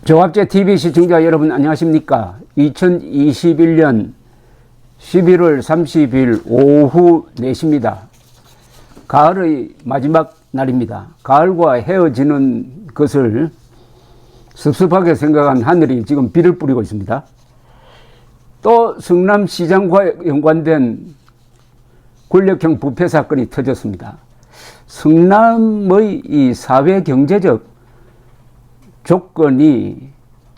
조합제 TV 시청자 여러분 안녕하십니까? 2021년 11월 30일 오후 4시입니다. 가을의 마지막 날입니다. 가을과 헤어지는 것을 섭섭하게 생각한 하늘이 지금 비를 뿌리고 있습니다. 또 성남시장과 연관된 권력형 부패 사건이 터졌습니다. 성남의 이 사회 경제적 조건이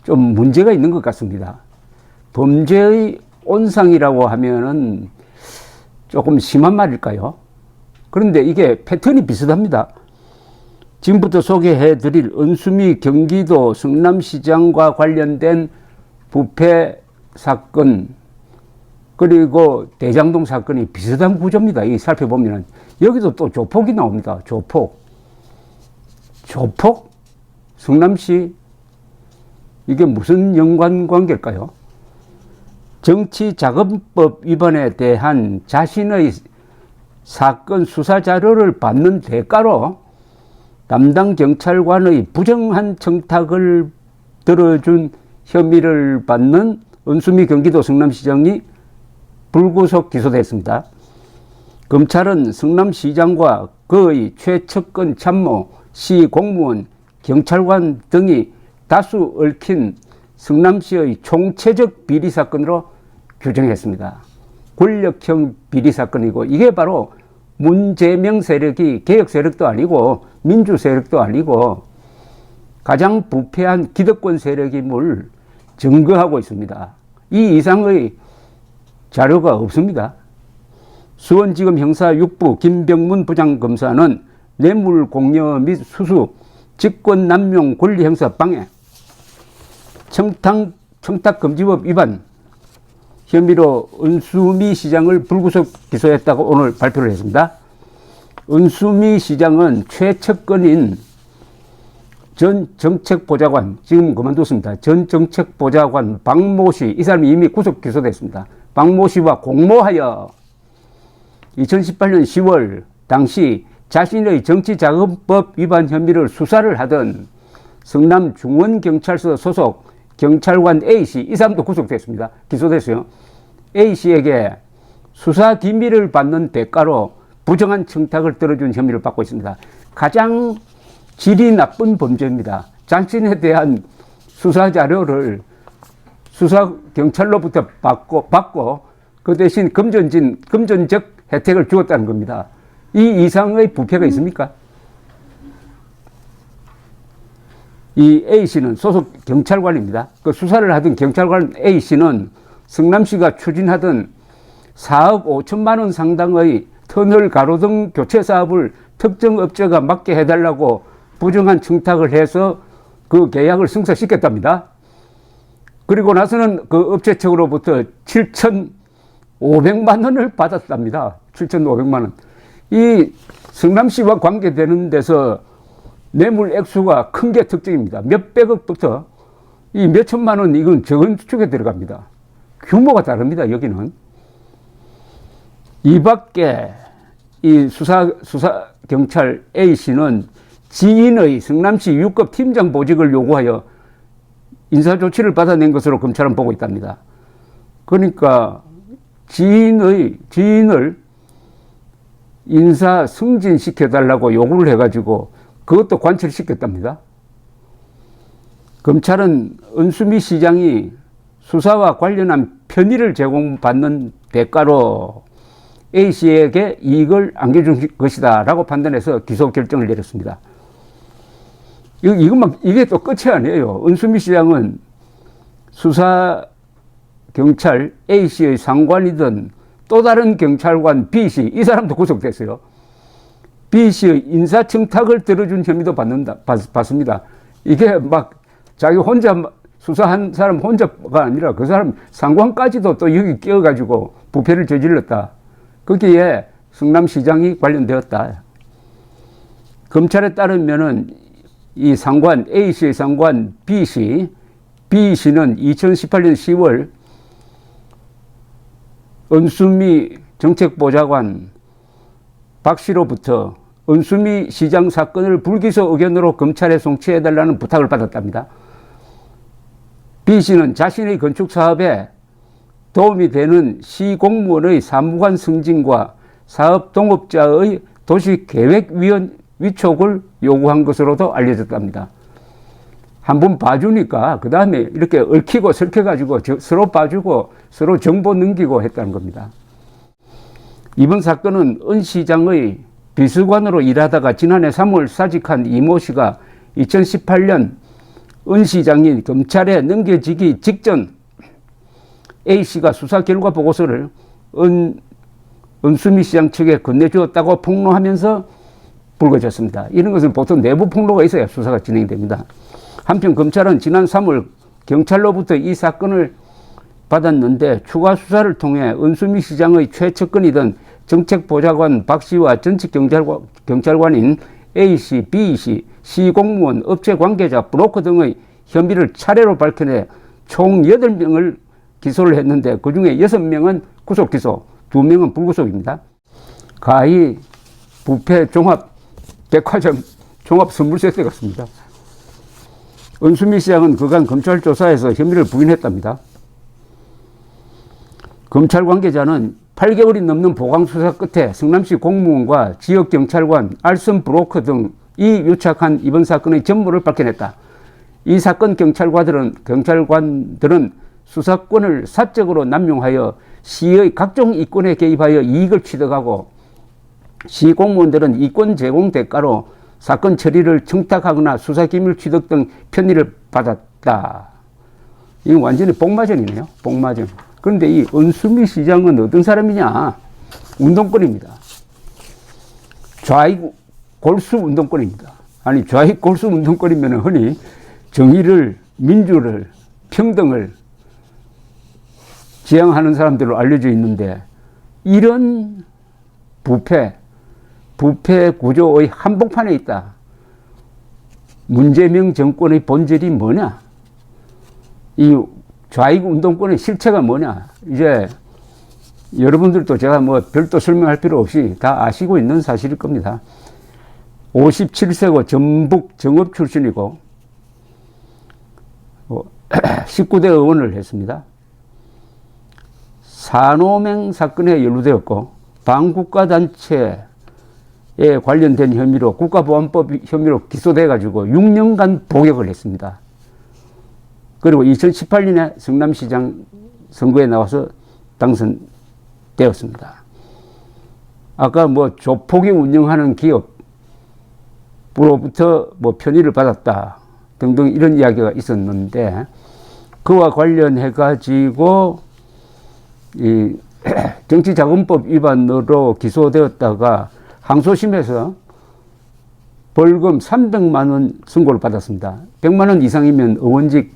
좀 문제가 있는 것 같습니다. 범죄의 온상이라고 하면은 조금 심한 말일까요? 그런데 이게 패턴이 비슷합니다. 지금부터 소개해 드릴 은수미 경기도 성남시장과 관련된 부패 사건 그리고 대장동 사건이 비슷한 구조입니다. 이 살펴보면 여기도 또 조폭이 나옵니다. 조폭? 성남시 이게 무슨 연관관계일까요? 정치자금법 위반에 대한 자신의 사건 수사 자료를 받는 대가로 담당 경찰관의 부정한 청탁을 들어준 혐의를 받는 은수미 경기도 성남시장이 불구속 기소됐습니다. 검찰은 성남시장과 그의 최측근 참모, 시 공무원, 경찰관 등이 다수 얽힌 성남시의 총체적 비리 사건으로 규정했습니다. 권력형 비리 사건이고 이게 바로 문재명 세력이 개혁 세력도 아니고 민주 세력도 아니고 가장 부패한 기득권 세력임을 증거하고 있습니다. 이 이상의 자료가 없습니다. 수원지검 형사 6부 김병문 부장검사는 뇌물 공여 및 수수, 직권남용 권리행사 방해, 청탁금지법 위반 혐의로 은수미 시장을 불구속 기소했다고 오늘 발표를 했습니다. 은수미 시장은 최측근인 전 정책보좌관, 지금 그만뒀습니다. 전 정책보좌관 박모 씨, 이 사람이 이미 구속 기소됐습니다. 박모 씨와 공모하여 2018년 10월 당시 자신의 정치자금법 위반 혐의를 수사를 하던 성남중원경찰서 소속 경찰관 A씨, 이 사람도 구속됐습니다. 기소됐어요. A씨에게 수사 기밀을 받는 대가로 부정한 청탁을 들어준 혐의를 받고 있습니다. 가장 질이 나쁜 범죄입니다. 자신에 대한 수사 자료를 수사 경찰로부터 받고 그 대신 금전적 혜택을 주었다는 겁니다. 이 이상의 부패가 있습니까? 이 A씨는 소속 경찰관입니다. 그 수사를 하던 경찰관 A씨는 성남시가 추진하던 4억 5천만 원 상당의 터널 가로등 교체 사업을 특정 업체가 맡게 해달라고 부정한 청탁을 해서 그 계약을 승소시켰답니다. 그리고 나서는 그 업체 측으로부터 7,500만 원을 받았답니다. 7,500만 원. 이 성남시와 관계되는 데서 뇌물 액수가 큰 게 특징입니다. 몇백억부터 이 몇천만 원, 이건 적은 축에 들어갑니다. 규모가 다릅니다, 여기는. 이 밖에 이 수사경찰 A씨는 지인의 성남시 6급 팀장 보직을 요구하여 인사조치를 받아낸 것으로 검찰은 보고 있답니다. 그러니까 지인을 인사 승진시켜달라고 요구를 해가지고 그것도 관철시켰답니다. 검찰은 은수미 시장이 수사와 관련한 편의를 제공받는 대가로 A씨에게 이익을 안겨준 것이다 라고 판단해서 기소 결정을 내렸습니다. 이게 또 끝이 아니에요. 은수미 시장은 수사 경찰 A씨의 상관이던 또 다른 경찰관 B씨, 이 사람도 구속됐어요. B씨의 인사청탁을 들어준 혐의도 받습니다. 이게 막 자기 혼자 수사한 사람 혼자가 아니라 그 사람 상관까지도 또 여기 끼어가지고 부패를 저질렀다. 거기에 성남시장이 관련되었다. 검찰에 따르면은 이 상관, A씨의 상관 B씨는 2018년 10월 은수미 정책보좌관 박씨로부터 은수미 시장 사건을 불기소 의견으로 검찰에 송치해달라는 부탁을 받았답니다. B씨는 자신의 건축 사업에 도움이 되는 시공무원의 사무관 승진과 사업 동업자의 도시계획위원 위촉을 요구한 것으로도 알려졌답니다. 한번 봐주니까 그 다음에 이렇게 얽히고 설켜가지고 서로 봐주고 서로 정보 넘기고 했다는 겁니다. 이번 사건은 은 시장의 비서관으로 일하다가 지난해 3월 사직한 이모 씨가 2018년 은 시장이 검찰에 넘겨지기 직전 A 씨가 수사 결과 보고서를 은수미 시장 측에 건네주었다고 폭로하면서 불거졌습니다. 이런 것은 보통 내부 폭로가 있어야 수사가 진행됩니다. 한편 검찰은 지난 3월 경찰로부터 이 사건을 받았는데 추가 수사를 통해 은수미 시장의 최측근이던 정책보좌관 박 씨와 전직 경찰관인 A 씨, B 씨, 시공무원, 업체 관계자, 브로커 등의 혐의를 차례로 밝혀내 총 8명을 기소를 했는데 그중에 6명은 구속 기소, 2명은 불구속입니다. 가히 부패 종합 백화점 종합 선물세트 같습니다. 은수미 시장은 그간 검찰 조사에서 혐의를 부인했답니다. 검찰 관계자는 8개월이 넘는 보강수사 끝에 성남시 공무원과 지역경찰관, 알선 브로커 등이 유착한 이번 사건의 전모를 밝혀냈다. 이 사건 경찰관들은 수사권을 사적으로 남용하여 시의 각종 이권에 개입하여 이익을 취득하고 시 공무원들은 이권 제공 대가로 사건 처리를 청탁하거나 수사기밀 취득 등 편의를 받았다. 이건 완전히 복마전이네요. 복마전. 그런데 이 은수미 시장은 어떤 사람이냐? 운동권입니다. 좌익 골수 운동권입니다. 아니 좌익 골수 운동권이면 흔히 정의를, 민주를, 평등을 지향하는 사람들로 알려져 있는데 이런 부패 구조의 한복판에 있다. 문재명 정권의 본질이 뭐냐? 이 좌익 운동권의 실체가 뭐냐? 이제 여러분들도 제가 뭐 별도 설명할 필요 없이 다 아시고 있는 사실일 겁니다. 57세고 전북 정읍 출신이고 19대 의원을 했습니다. 산호맹 사건에 연루되었고 반국가단체에 관련된 혐의로 국가보안법 혐의로 기소돼가지고 6년간 복역을 했습니다. 그리고 2018년에 성남시장 선거에 나와서 당선되었습니다. 아까 뭐 조폭이 운영하는 기업으로부터 뭐 편의를 받았다 등등 이런 이야기가 있었는데 그와 관련해 가지고 이 정치자금법 위반으로 기소되었다가 항소심에서 벌금 300만 원 선고를 받았습니다. 100만 원 이상이면 의원직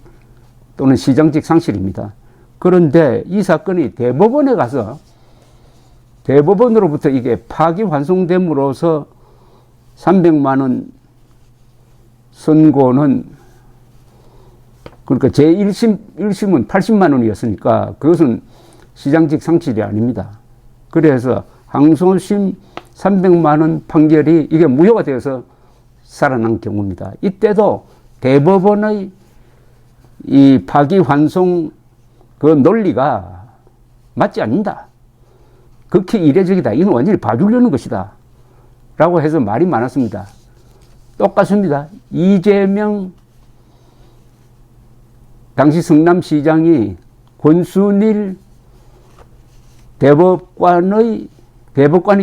또는 시장직 상실입니다. 그런데 이 사건이 대법원에 가서 대법원으로부터 이게 파기환송됨으로써 300만 원 선고는 그러니까 제1심은 80만 원이었으니까 그것은 시장직 상실이 아닙니다. 그래서 항소심 300만 원 판결이 이게 무효가 되어서 살아난 경우입니다. 이때도 대법원의 이 파기환송 그 논리가 맞지 않는다. 극히 이례적이다. 이건 완전히 봐주려는 것이다. 라고 해서 말이 많았습니다. 똑같습니다. 이재명 당시 성남시장이 권순일 대법관이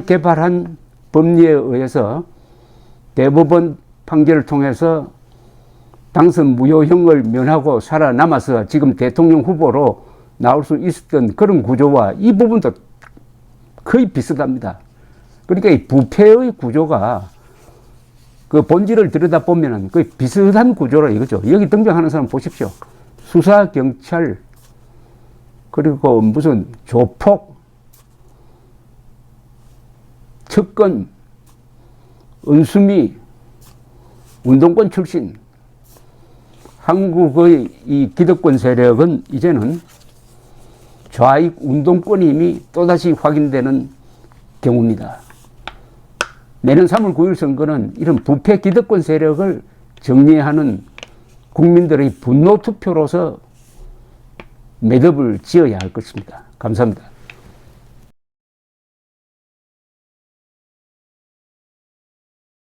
개발한 법리에 의해서 대법원 판결을 통해서 당선 무효형을 면하고 살아남아서 지금 대통령 후보로 나올 수 있었던 그런 구조와 이 부분도 거의 비슷합니다. 그러니까 이 부패의 구조가 그 본질을 들여다보면 거의 비슷한 구조라 이거죠. 여기 등장하는 사람 보십시오. 수사, 경찰, 그리고 무슨 조폭, 측근, 은수미, 운동권 출신. 한국의 이 기득권 세력은 이제는 좌익 운동권임이 또다시 확인되는 경우입니다. 내년 3월 9일 선거는 이런 부패 기득권 세력을 정리하는 국민들의 분노 투표로서 매듭을 지어야 할 것입니다. 감사합니다.